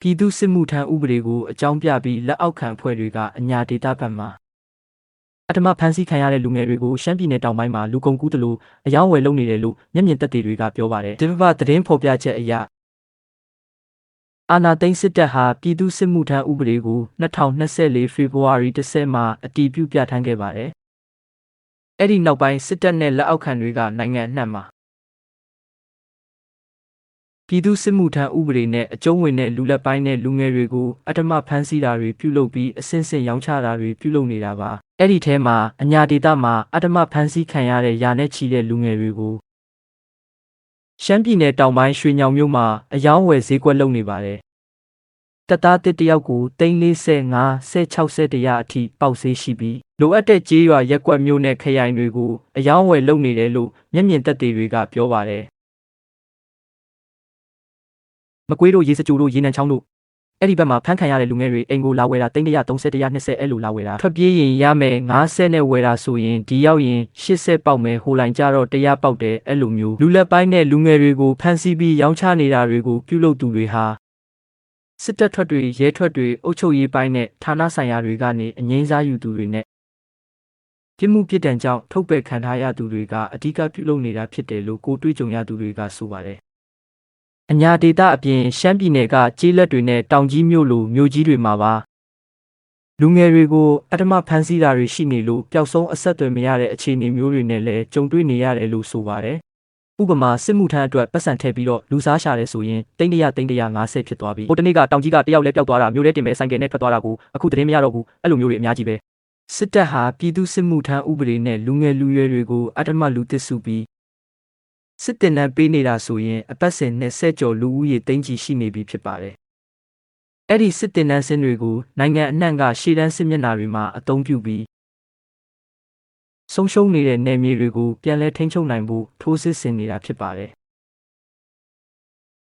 ပြည်သူစစ်မှုထမ်းဥပဒေကိုအကြောင်းပြပြီးလက်အောက်ခံအဖွဲ့တွေကအညာဒေတာဘက်မှာအထမဖမ်းဆီးခံရတဲ့လူငယ်တွေကိုရှမ်းပြည်နယ်တောင်ပိုင်းမှာလူကုန်ကူးတယ်လို့အယောင်းဝယ်လုပ်နေတယ်လို့မျက်မြင်သက်သေတွေကပြောပါတယ်ဒီဘက်သတင်းဖော်ပြချက်အရအာဏာသိမ်းစစ်တပ်ဟာပြည်သူစစ်မှုထမ်းဥပဒေကို2024ဖေဖော်ဝါရီ10မှာအတည်ပြုပြဋ္ဌာန်းခဲ့ပါတယ်အဲ့ဒီနောက်ပိုင်းစစ်တပ်နဲ့လက်အောက်ခံတွေကနိုင်ငံအနှံ့မှာပြည်သူစစ်မှုထမ်းဥပဒေနဲ့အကျုံးဝင်တဲ့လူလက်ပိုင်းနဲ့လူငယ်တွေကိုအထမဖမ်းဆီးတာတွေပြုလုပ်ပြီးအဆင့်ဆင့်ရောင်းချတာတွေပြုလုပ်နေတာပါအဲ့ဒီထဲမှာအညာဒေတာမှာအထမဖမ်းဆီးခံရတဲ့ယာနဲ့ချီတဲ့လူငယ်တွေကိုရှမ်းပြည်နယ်တောင်ပိုင်းရွှေညောင်မြို့မှာအယောင်းဝယ်ဈေးကွက်လုပ်နေပါတယ်တပ်သားတစ်တယောက်ကို345-60တရားအထိပေါက်ဈေးရှိပြီးလိုအပ်တဲ့ကြေးရွာရက်ကွက်မျိုးနဲ့ခရိုင်တွေကိုအယောင်းဝယ်လုပ်နေတယ်လို့မျက်မြင်သက်သေတွေကပြောပါတယ်မကွေးတို့ရေစကြိုတို့ရေနံချောင်းတို့အဲ့ဒီဘက်မှာဖမ်းခံရတဲ့လူငယ်တွေအိမ်ကိုလာဝယ်တာ330-120အဲ့လိုလာဝယ်တာထွက်ပြေးရင်ရမယ်90နဲ့ဝယ်တာဆိုရင်ဒီရောက်ရင်80ပေါက်မယ်ဟိုလိုင်းကြတော့100ပေါက်တယ်အဲ့လိုမျိုးလူလက်ပိုင်းနဲ့လူငယ်တွေကိုဖမ်းဆီးပြီးရောင်းချနေတာတွေကိုပြုလုပ်သူတွေဟာစစ်တပ်ထွက်တွေရဲထွက်တွေအုပ်ချုပ်ရေးပိုင်းနဲ့ဌာနဆိုင်ရာတွေကနေအငြိမ်းစားယူသူတွေနဲ့ပြစ်မှုပြစ်ဒဏ်ကြောင့်ထုတ်ပယ်ခံထားရသူတွေကအဓိကပြုလုပ်နေတာဖြစ်တယ်လို့ကိုတွေးကြုံရသူတွေကဆိုပါတယ်အညာဒေတာအပြင်ရှမ်းပြည်နယ်ကကျေးလက်တွေနဲ့တောင်ကြီးမြို့လိုမြို့ကြီးတွေမှာပါလူငယ်တွေကိုအထမဖမ်းဆီးတာတွေရှိနေလို့ပျောက်ဆုံးအဆက်အသွယ်မရတဲ့အခြေအနေမျိုးတွေနဲ့လည်းကြုံတွေ့နေရတယ်လို့ဆိုပါတယ်ဥပမာစစ်မှုထမ်းအတွက်ပတ်စံထည့်ပြီးတော့လူစားရှာတယ်ဆိုရင်350ဖြစ်သွားပြီဟိုတနေ့ကတောင်ကြီးကတယောက်လဲပျောက်သွားတာမျိုးလဲတင်မဲ့ဆိုင်ကယ်နဲ့ထွက်သွားတာကိုအခုသတင်းမရတော့ဘူးအဲ့လိုမျိုးတွေအများကြီးပဲစစ်တပ်ဟာပြည်သူစစ်မှုထမ်းဥပဒေနဲ့လူငယ်လူရွယ်တွေကိုအထမလူသစ်စုပြီးစစ်တင်နှံပေးနေတာဆိုရင်အပတ်စဉ်20ကျော်လူဦးရေသိန်းချီရှိနေပြီဖြစ်ပါတယ်။အဲ့ဒီစစ်တင်နှံစင်းတွေကိုနိုင်ငံအနှံ့ကရှေ့တန်းစစ်မျက်နှာတွေမှာအသုံးပြုပြီးဆုံးရှုံးနေတဲ့နယ်မြေတွေကိုပြန်လည်ထိန်းချုပ်နိုင်ဖို့ထိုးစစ်ဆင်နေတာဖြစ်ပါတယ်